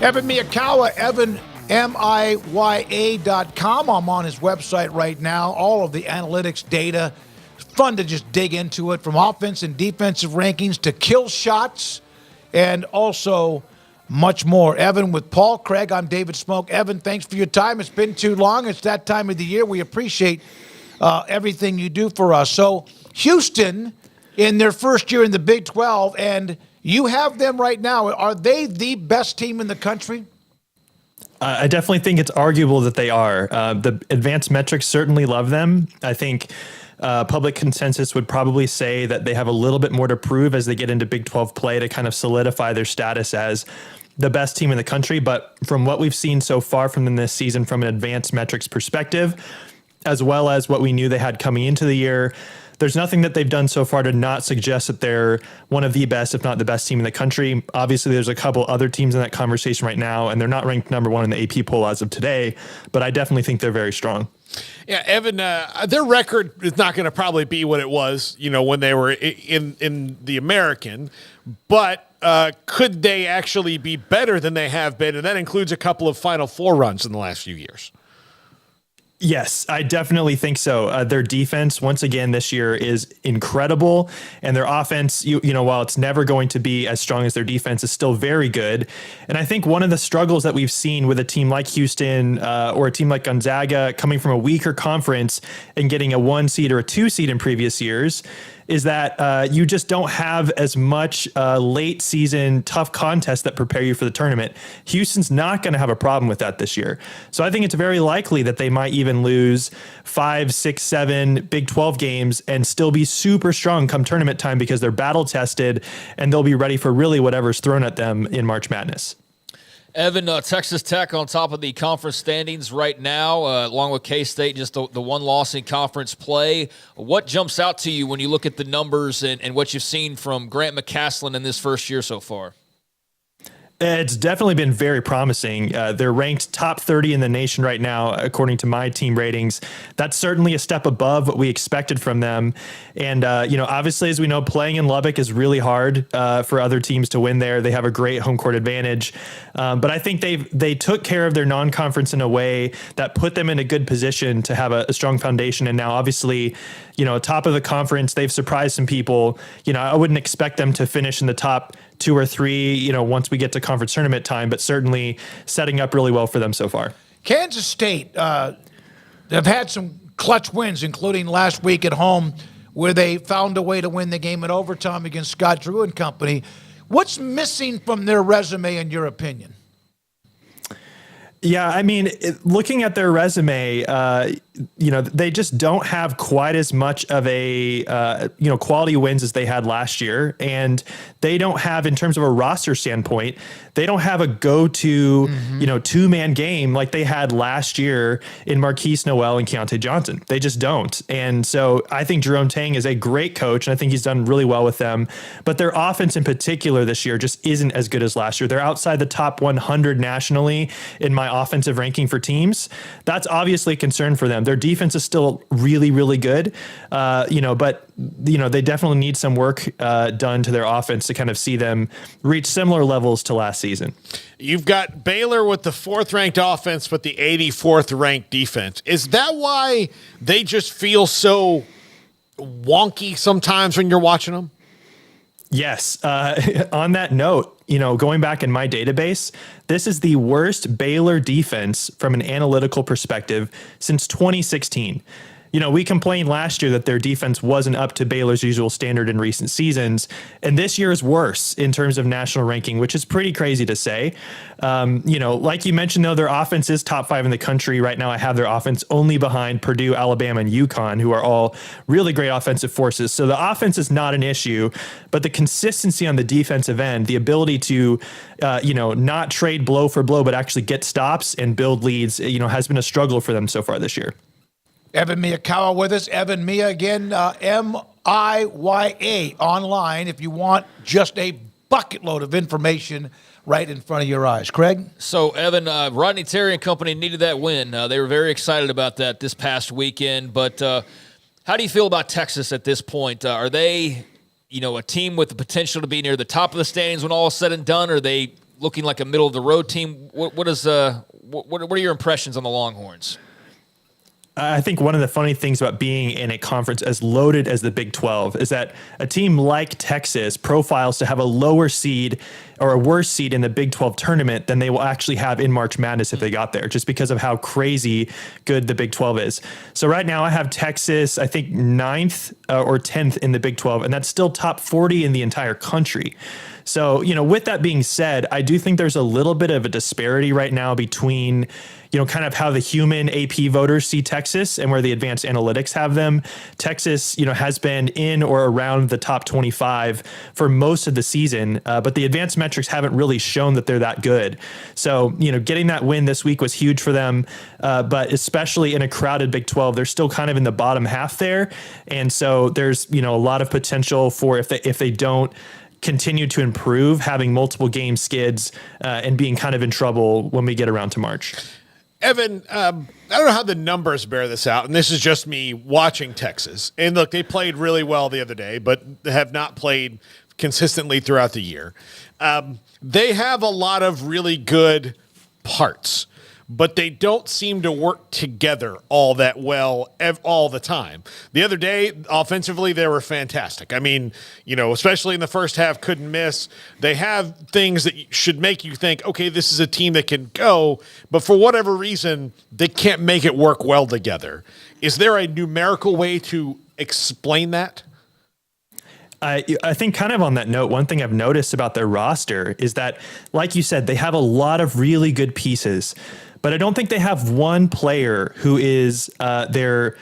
Evan Miyakawa, EvanMIYA.com. I'm on his website right now. All of the analytics data. Fun to just dig into it, from offense and defensive rankings to kill shots and also much more. Evan with Paul Craig, I'm David Smoak. Evan, thanks for your time. It's been too long. It's that time of the year. We appreciate everything you do for us. So Houston in their first year in the Big 12, and you have them right now. Are they the best team in the country? I definitely think it's arguable that they are. The advanced metrics certainly love them. I think public consensus would probably say that they have a little bit more to prove as they get into Big 12 play to kind of solidify their status as the best team in the country. But from what we've seen so far from them this season, from an advanced metrics perspective, as well as what we knew they had coming into the year, there's nothing that they've done so far to not suggest that they're one of the best, if not the best team in the country. Obviously, there's a couple other teams in that conversation right now, and they're not ranked number one in the AP poll as of today, but I definitely think they're very strong. Yeah, Evan, their record is not going to probably be what it was, when they were in the American, but could they actually be better than they have been? And that includes a couple of Final Four runs in the last few years. Yes, I definitely think so. Their defense, once again, this year is incredible. And their offense, while it's never going to be as strong as their defense, is still very good. And I think one of the struggles that we've seen with a team like Houston or a team like Gonzaga coming from a weaker conference and getting a 1 seed or a 2 seed in previous years is that you just don't have as much late season tough contests that prepare you for the tournament. Houston's not going to have a problem with that this year. So I think it's very likely that they might even lose 5, 6, 7 Big 12 games and still be super strong come tournament time because they're battle tested and they'll be ready for really whatever's thrown at them in March Madness. Evan, Texas Tech on top of the conference standings right now, along with K-State, just the one loss in conference play. What jumps out to you when you look at the numbers and what you've seen from Grant McCasland in this first year so far? It's definitely been very promising. They're ranked top 30 in the nation right now, according to my team ratings. That's certainly a step above what we expected from them. And, obviously, as we know, playing in Lubbock is really hard for other teams to win there. They have a great home court advantage. But I think they took care of their non-conference in a way that put them in a good position to have a strong foundation. And now, obviously, top of the conference, they've surprised some people. I wouldn't expect them to finish in the top 2 or 3, once we get to conference tournament time, but certainly setting up really well for them so far. Kansas State, they've had some clutch wins, including last week at home where they found a way to win the game in overtime against Scott Drew and company. What's missing from their resume, in your opinion? Yeah, I mean, looking at their resume, they just don't have quite as much of a, quality wins as they had last year. And they don't have, in terms of a roster standpoint, they don't have a go-to, two-man game like they had last year in Marquise Noel and Keontae Johnson. They just don't. And so I think Jerome Tang is a great coach, and I think he's done really well with them. But their offense in particular this year just isn't as good as last year. They're outside the top 100 nationally in my offensive ranking for teams. That's obviously a concern for them. Their defense is still really, really good, but they definitely need some work done to their offense to kind of see them reach similar levels to last season. You've got Baylor with the 4th ranked offense, but the 84th ranked defense. Is that why they just feel so wonky sometimes when you're watching them? Yes. On that note, going back in my database, this is the worst Baylor defense from an analytical perspective since 2016. We complained last year that their defense wasn't up to Baylor's usual standard in recent seasons, and this year is worse in terms of national ranking, which is pretty crazy to say. Like you mentioned, though, their offense is top 5 in the country. Right now, I have their offense only behind Purdue, Alabama, and UConn, who are all really great offensive forces. So the offense is not an issue, but the consistency on the defensive end, the ability to, not trade blow for blow, but actually get stops and build leads, has been a struggle for them so far this year. Evan Miyakawa with us. Evan Miya again, MIYA online if you want just a bucket load of information right in front of your eyes. Craig? So, Evan, Rodney Terry and company needed that win. They were very excited about that this past weekend. But how do you feel about Texas at this point? Are they, a team with the potential to be near the top of the standings when all is said and done? Or are they looking like a middle of the road team. What are your impressions on the Longhorns? I think one of the funny things about being in a conference as loaded as the Big 12 is that a team like Texas profiles to have a lower seed or a worse seed in the Big 12 tournament than they will actually have in March Madness if they got there, just because of how crazy good the Big 12 is. So right now I have Texas, I think 9th or 10th in the Big 12, and that's still top 40 in the entire country. So, with that being said, I do think there's a little bit of a disparity right now between, kind of how the human AP voters see Texas and where the advanced analytics have them. Texas, has been in or around the top 25 for most of the season, but the advanced metrics haven't really shown that they're that good. So, getting that win this week was huge for them, but especially in a crowded Big 12, they're still kind of in the bottom half there. And so there's, a lot of potential for if they don't continue to improve, having multiple game skids and being kind of in trouble when we get around to March. Evan, I don't know how the numbers bear this out, and this is just me watching Texas. And look, they played really well the other day, but have not played consistently throughout the year. They have a lot of really good parts, but they don't seem to work together all that well all the time. The other day, offensively, they were fantastic. I mean, especially in the first half, couldn't miss. They have things that should make you think, okay, this is a team that can go, but for whatever reason, they can't make it work well together. Is there a numerical way to explain that? I think kind of on that note, one thing I've noticed about their roster is that, like you said, they have a lot of really good pieces, but I don't think they have one player who is their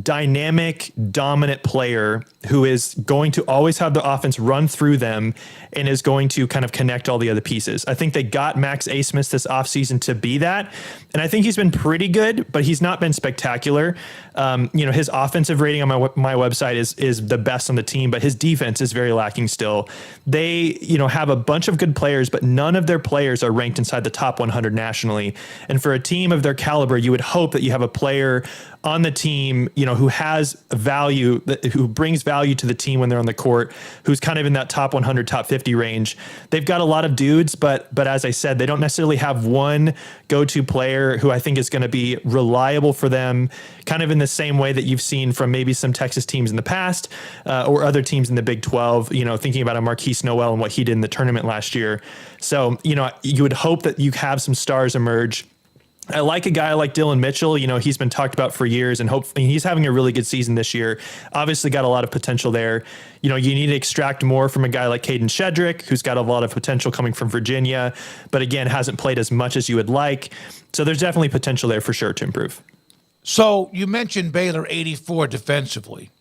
dynamic, dominant player who is going to always have the offense run through them and is going to kind of connect all the other pieces. I think they got Max Asmus this offseason to be that. And I think he's been pretty good, but he's not been spectacular. His offensive rating on my website is the best on the team, but his defense is very lacking still. They, have a bunch of good players, but none of their players are ranked inside the top 100 nationally. And for a team of their caliber, you would hope that you have a player on the team, who has value, who brings value to the team when they're on the court, who's kind of in that top 100, top 50 range. They've got a lot of dudes, but as I said, they don't necessarily have one go-to player who I think is going to be reliable for them, kind of in the same way that you've seen from maybe some Texas teams in the past or other teams in the Big 12, thinking about a Marquise Noel and what he did in the tournament last year. So, you would hope that you have some stars emerge. I like a guy like Dylan Mitchell. He's been talked about for years, and hopefully he's having a really good season this year. Obviously got a lot of potential there. You need to extract more from a guy like Caden Shedrick, who's got a lot of potential coming from Virginia, but again, hasn't played as much as you would like. So there's definitely potential there for sure to improve. So you mentioned Baylor 84 defensively.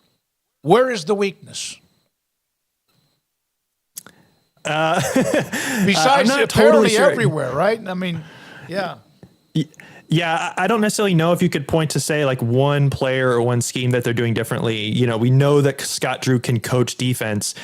Where is the weakness? Besides apparently totally sure. Everywhere, right? I mean, yeah. Yeah, I don't necessarily know if you could point to, say, like one player or one scheme that they're doing differently. We know that Scott Drew can coach defense.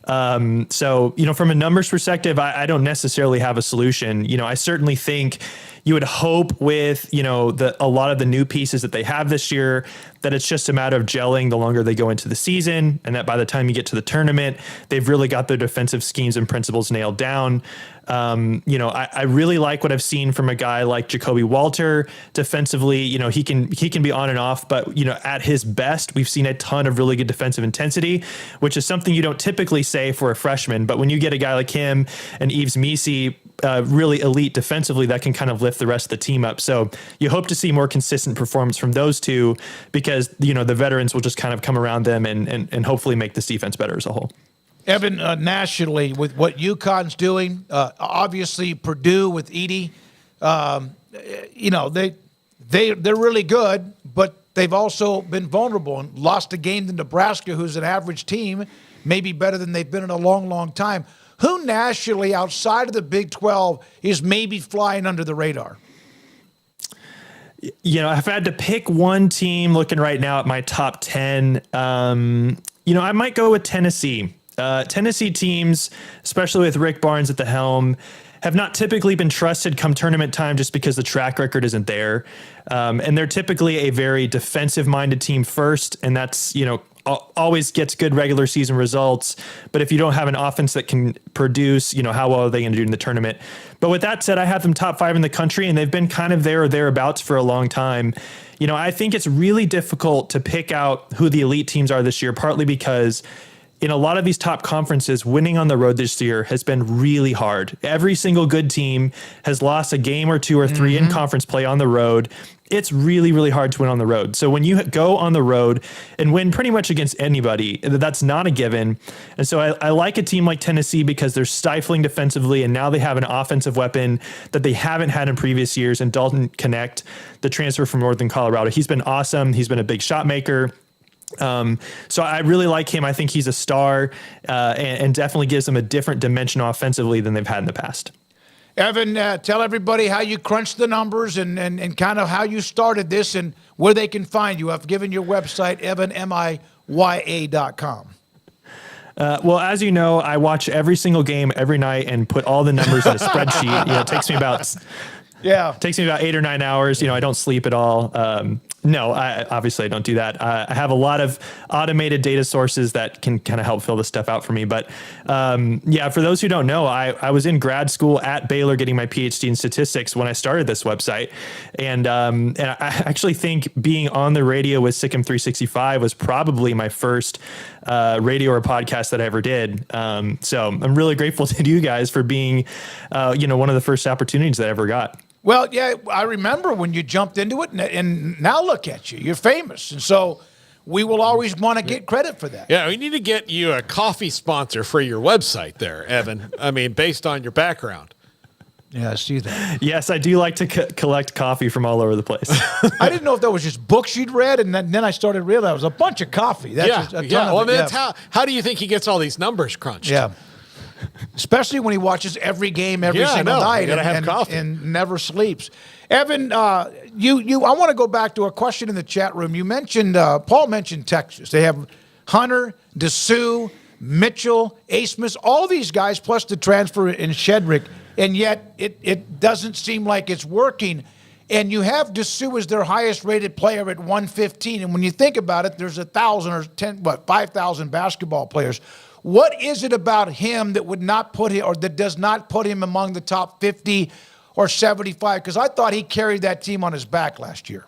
So, from a numbers perspective, I don't necessarily have a solution. I certainly think you would hope with, a lot of the new pieces that they have this year, that it's just a matter of gelling the longer they go into the season, and that by the time you get to the tournament, they've really got their defensive schemes and principles nailed down. I really like what I've seen from a guy like Jacoby Walter defensively. He can be on and off, but at his best, we've seen a ton of really good defensive intensity, which is something you don't typically say for a freshman. But when you get a guy like him and Yves Misi, really elite defensively, that can kind of lift the rest of the team up. So you hope to see more consistent performance from those two, because the veterans will just kind of come around them and hopefully make this defense better as a whole. Evan, nationally, with what UConn's doing, obviously Purdue with Edey, they're really good, but they've also been vulnerable and lost a game to Nebraska, who's an average team, maybe better than they've been in a long, long time. Who nationally, outside of the Big 12, is maybe flying under the radar? If I had to pick one team looking right now at my top 10, I might go with Tennessee. Tennessee teams, especially with Rick Barnes at the helm, have not typically been trusted come tournament time just because the track record isn't there. And they're typically a very defensive-minded team first, and that's, always gets good regular season results. But if you don't have an offense that can produce, how well are they going to do in the tournament? But with that said, I have them top 5 in the country, and they've been kind of there or thereabouts for a long time. I think it's really difficult to pick out who the elite teams are this year, partly because in a lot of these top conferences, winning on the road this year has been really hard. Every single good team has lost a game or 2 or 3 in conference play on the road. It's really, really hard to win on the road. So when you go on the road and win pretty much against anybody, that's not a given. And so I like a team like Tennessee because they're stifling defensively, and now they have an offensive weapon that they haven't had in previous years. And Dalton Connect, the transfer from Northern Colorado, he's been awesome. He's been a big shot maker. So I really like him. I think he's a star and definitely gives them a different dimension offensively than they've had in the past. Evan, tell everybody how you crunched the numbers and kind of how you started this and where they can find you. I've given your website, evanmiya.com. Well, as you know, I watch every single game every night and put all the numbers in a spreadsheet. It takes me about 8 or 9 hours. I don't sleep at all. No, obviously I don't do that. I have a lot of automated data sources that can kind of help fill this stuff out for me. But for those who don't know, I was in grad school at Baylor getting my PhD in statistics when I started this website. And I actually think being on the radio with Sikkim 365 was probably my first radio or podcast that I ever did. So I'm really grateful to you guys for being, one of the first opportunities that I ever got. Well, yeah, I remember when you jumped into it, and now look at you. You're famous. And so we will always want to get credit for that. Yeah, we need to get you a coffee sponsor for your website there, Evan. I mean, based on your background. Yeah, I see that. Yes, I do like to collect coffee from all over the place. I didn't know if that was just books you'd read, and then I started realizing it was a bunch of coffee. That's just a ton of it. That's how do you think he gets all these numbers crunched? Yeah. Especially when he watches every game every single night and never sleeps. Evan, I want to go back to a question in the chat room. You mentioned, Paul mentioned Texas. They have Hunter, DeSue, Mitchell, Asmus, all these guys, plus the transfer in Shedrick, and yet it doesn't seem like it's working. And you have DeSue as their highest rated player at 115. And when you think about it, there's 5,000 basketball players. What is it about him that would not put him, or that does not put him among the top 50 or 75? Because I thought he carried that team on his back last year.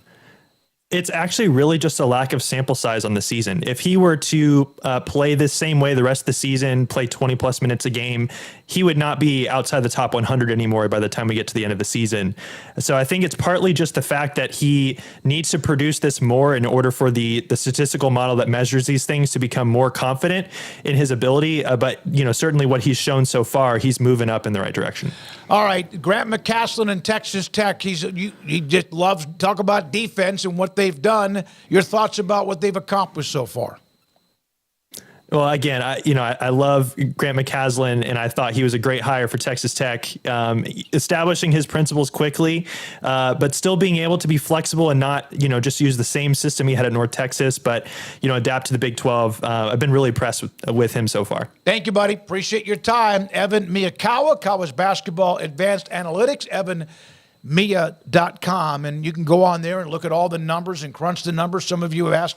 It's actually really just a lack of sample size on the season. If he were to play the same way the rest of the season, play 20 plus minutes a game, he would not be outside the top 100 anymore by the time we get to the end of the season. So I think it's partly just the fact that he needs to produce this more in order for the statistical model that measures these things to become more confident in his ability. But certainly what he's shown so far, he's moving up in the right direction. All right, Grant McCasland in Texas Tech. He just loves to talk about defense and what they've done. Your thoughts about what they've accomplished so far? Well, again, I love Grant McCasland, and I thought he was a great hire for Texas Tech, establishing his principles quickly, but still being able to be flexible and not, just use the same system he had at North Texas, but, adapt to the Big 12. I've been really impressed with him so far. Thank you, buddy. Appreciate your time. Evan Miyakawa, College Basketball Advanced Analytics, evanmiya.com. And you can go on there and look at all the numbers and crunch the numbers. Some of you have asked